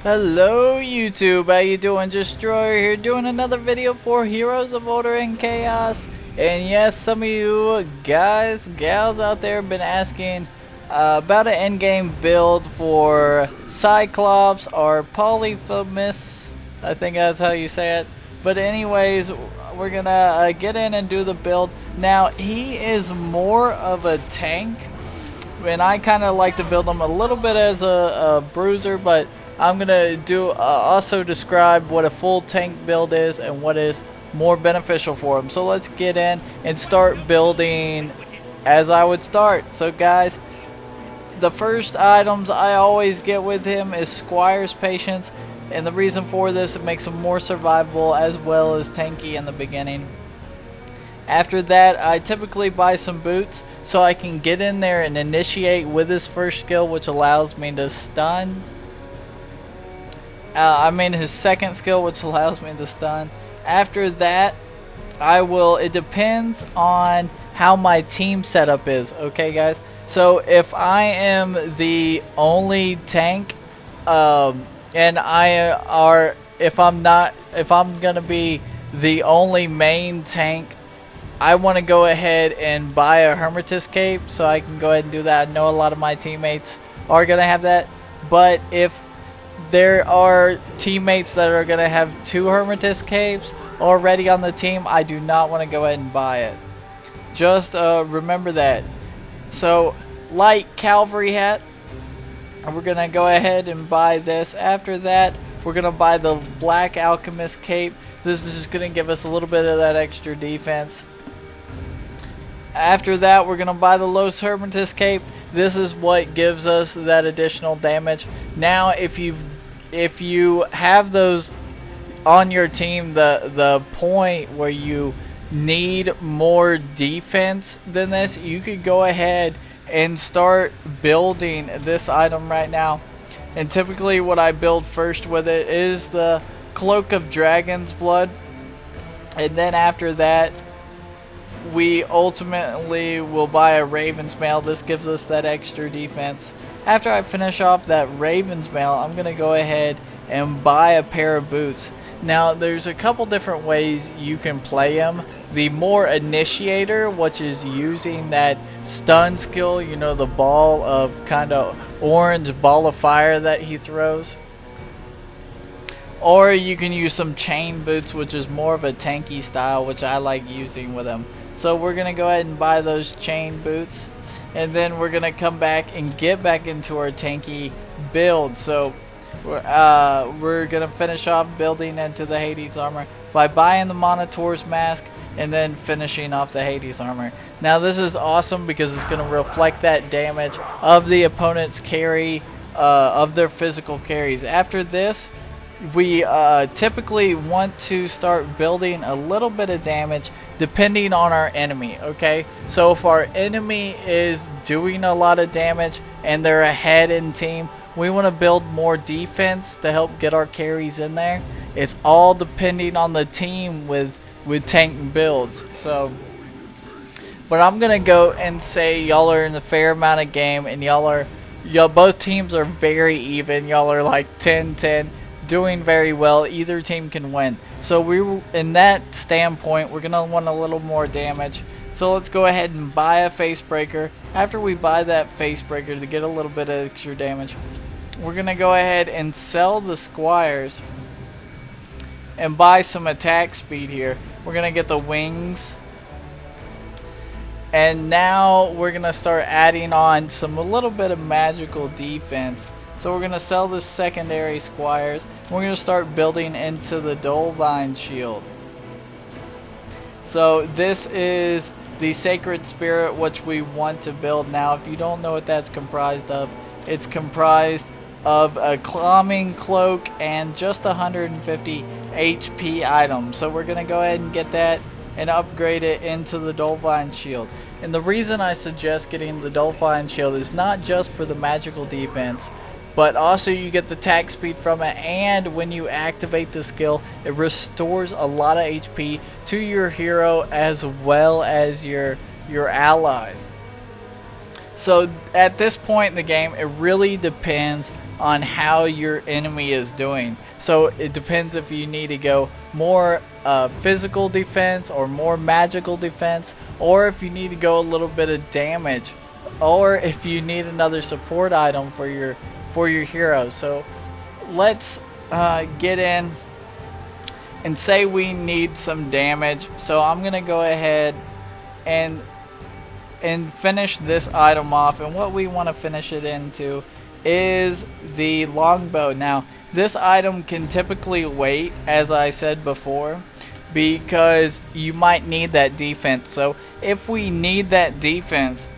Hello YouTube, how you doing? Destroyer here doing another video for Heroes of Order and Chaos. And yes, some of you guys, gals out there have been asking about an endgame build for Cyclops or Polyphemous. I think that's how you say it. But anyways, we're gonna get in and do the build. Now, he is more of a tank, and I kind of like to build him a little bit as a bruiser, but I'm gonna do also describe what a full tank build is and what is more beneficial for him. So let's get in and start building as I would start. So guys, the first items I always get with him is Squire's Patience, and the reason for this, it makes him more survivable as well as tanky in the beginning. After that, I typically buy some boots so I can get in there and initiate with his first skill, which allows me to stun. His second skill, which allows me to stun. After that, it depends on how my team setup is, okay guys? So if I am the only tank, if I'm gonna be the only main tank, I want to go ahead and buy a Hermetis cape, so I can go ahead and do that. I know a lot of my teammates are gonna have that, but if there are teammates that are going to have two Hermetis capes already on the team, I do not want to go ahead and buy it. Just remember that. So, light cavalry hat, we're going to go ahead and buy this. After that, we're going to buy the black alchemist cape. This is just going to give us a little bit of that extra defense. After that, we're going to buy the Los Hermetis cape. This is what gives us that additional damage. Now, if you have those on your team, the point where you need more defense than this, you could go ahead and start building this item right now. And typically what I build first with it is the Cloak of Dragon's Blood. And then after that, we ultimately will buy a Raven's Mail. This gives us that extra defense. After I finish off that Raven's Mail, I'm going to go ahead and buy a pair of boots. Now, there's a couple different ways you can play him. The more initiator, which is using that stun skill, you know, the ball of kind of orange ball of fire that he throws. Or you can use some chain boots, which is more of a tanky style, which I like using with him. So we're going to go ahead and buy those chain boots. And then we're going to come back and get back into our tanky build. So we're going to finish off building into the Hades armor by buying the Minotaur's mask and then finishing off the Hades armor. Now this is awesome because it's going to reflect that damage of the opponent's carry, of their physical carries. After this, we typically want to start building a little bit of damage depending on our enemy, okay? So if our enemy is doing a lot of damage and they're ahead in team, we want to build more defense to help get our carries in there. It's all depending on the team with tank builds. So, but I'm gonna go and say y'all are in a fair amount of game, and both teams are very even. Y'all are like 10-10. Doing very well. Either team can win. So in that standpoint, we're gonna want a little more damage. So let's go ahead and buy a face breaker. After we buy that face breaker to get a little bit of extra damage, we're gonna go ahead and sell the squires and buy some attack speed here. We're gonna get the wings. And now we're gonna start adding on a little bit of magical defense. So we're going to sell the secondary squires. We're going to start building into the Dolvine shield. So this is the Sacred Spirit, which we want to build now. If you don't know what that's comprised of, it's comprised of a Climbing Cloak and just 150 HP items. So we're going to go ahead and get that and upgrade it into the Dolvine shield. And the reason I suggest getting the Dolvine shield is not just for the magical defense, but also you get the attack speed from it, and when you activate the skill, it restores a lot of HP to your hero as well as your allies. So at this point in the game, it really depends on how your enemy is doing. So it depends if you need to go more physical defense or more magical defense, or if you need to go a little bit of damage, or if you need another support item for your hero. So let's get in and say we need some damage. So I'm gonna go ahead and finish this item off, and what we want to finish it into is the longbow. Now this item can typically wait, as I said before, because you might need that defense. So if we need that defense,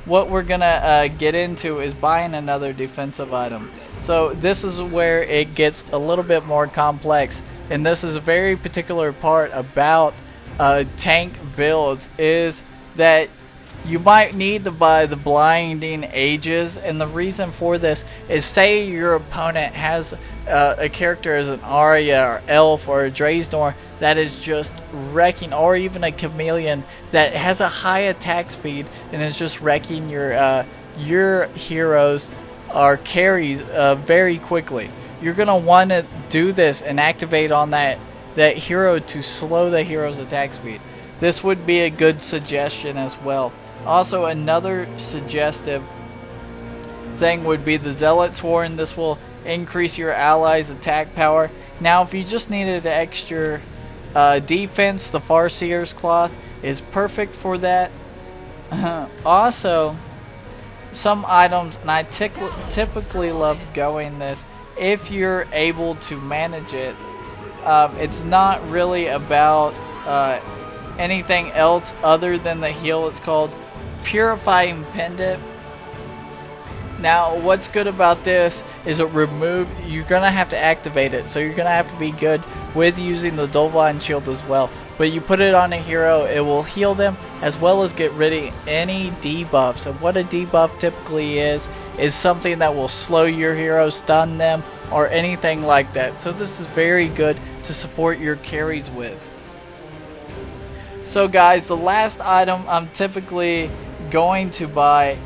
what we're gonna get into is buying another defensive item. So this is where it gets a little bit more complex, and this is a very particular part about tank builds, is that you might need to buy the blinding ages. And the reason for this is, say your opponent has a character as an Arya or Elf or a Draysnor that is just wrecking, or even a Chameleon that has a high attack speed and is just wrecking your heroes or carries very quickly. You're gonna want to do this and activate on that hero to slow the hero's attack speed. This would be a good suggestion as well. Also, another suggestive thing would be the Zealot's Horn. This will increase your allies' attack power. Now, if you just needed extra defense, the Farseer's Cloth is perfect for that. Also, some items, and I typically love going this, if you're able to manage it, it's not really about anything else other than the heal. It's called Purifying Pendant. Now what's good about this is you're gonna have to activate it, so you're gonna have to be good with using the Dolvine Shield as well. But you put it on a hero, it will heal them as well as get rid of any debuffs. And what a debuff typically is something that will slow your hero, stun them, or anything like that. So this is very good to support your carries with. So guys, the last item I'm typically going to buy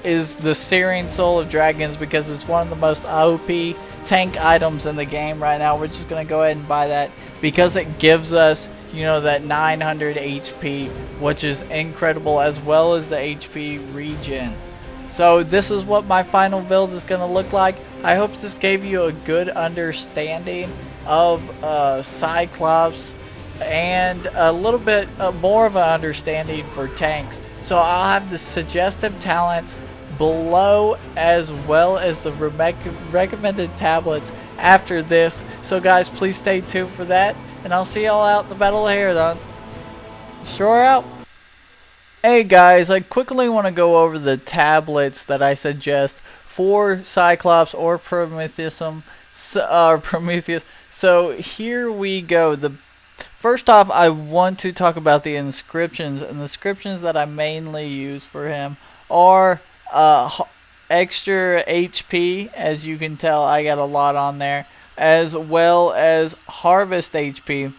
is the Searing Soul of Dragons, because it's one of the most OP tank items in the game right now. We're just going to go ahead and buy that because it gives us, you know, that 900 HP, which is incredible, as well as the HP regen. So this is what my final build is going to look like. I hope this gave you a good understanding of Cyclops and a little bit more of an understanding for tanks. So I'll have the suggestive talents below, as well as the recommended tablets after this. So guys, please stay tuned for that, and I'll see y'all out in the Battle of Herodon. Sure out. Hey guys, I quickly want to go over the tablets that I suggest for Cyclops or Prometheus. So here we go. First off, I want to talk about the inscriptions, and the inscriptions that I mainly use for him are extra HP. As you can tell, I got a lot on there, as well as harvest HP.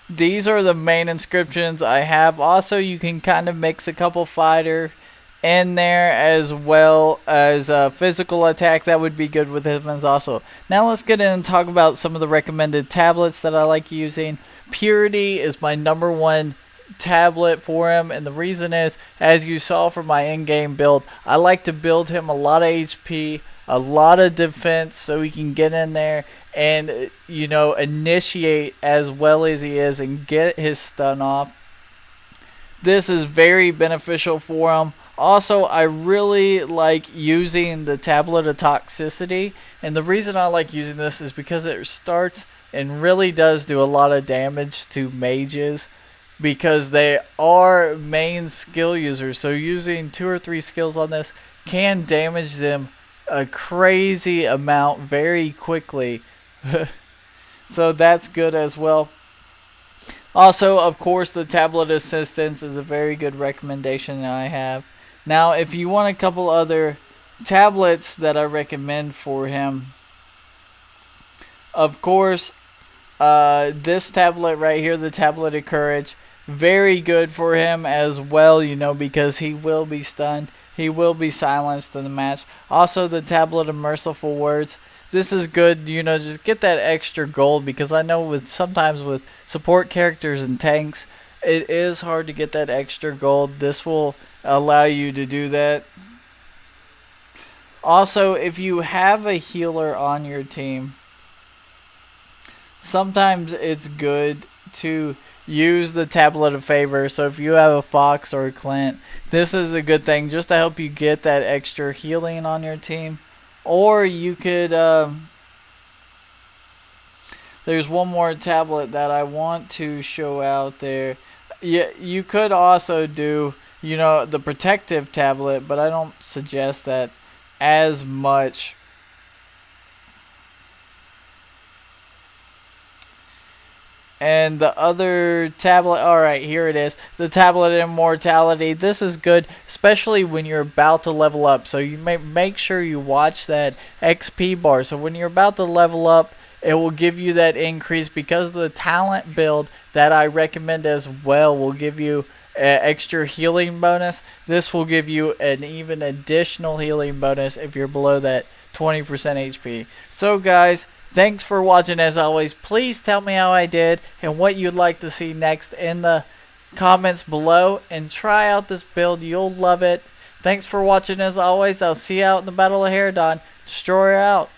These are the main inscriptions I have. Also, you can kind of mix a couple fighter in there, as well as physical attack. That would be good with him as also. Now let's get in and talk about some of the recommended tablets that I like using. Purity is my #1 tablet for him, and the reason is, as you saw from my in-game build, I like to build him a lot of HP, a lot of defense, so he can get in there and, you know, initiate as well as he is and get his stun off. This is very beneficial for him. Also, I really like using the Tablet of Toxicity, and the reason I like using this is because it starts and really does do a lot of damage to mages, because they are main skill users. So using 2 or 3 skills on this can damage them a crazy amount very quickly. So that's good as well. Also, of course, the Tablet Assistance is a very good recommendation that I have. Now, if you want a couple other tablets that I recommend for him, of course, this tablet right here, the Tablet of Courage, very good for him as well, you know, because he will be stunned. he will be silenced in the match. Also, the Tablet of Merciful Words. This is good, you know, just get that extra gold, because I know sometimes with support characters and tanks, it is hard to get that extra gold. This will allow you to do that. Also, if you have a healer on your team, sometimes it's good to use the Tablet of Favor. So if you have a Fox or a Clint, this is a good thing just to help you get that extra healing on your team. Or you could, there's one more tablet that I want to show out there. Yeah, you could also do, you know, the protective tablet, but I don't suggest that as much. And the other tablet, alright, here it is. The Tablet of Immortality. This is good, especially when you're about to level up. So you make sure you watch that XP bar. So when you're about to level up, it will give you that increase, because the talent build that I recommend as well will give you an extra healing bonus. This will give you an even additional healing bonus if you're below that 20% HP. So guys, thanks for watching. As always, please tell me how I did and what you'd like to see next in the comments below, and try out this build. You'll love it. Thanks for watching. As always, I'll see you out in the Battle of Herodon. Destroyer out.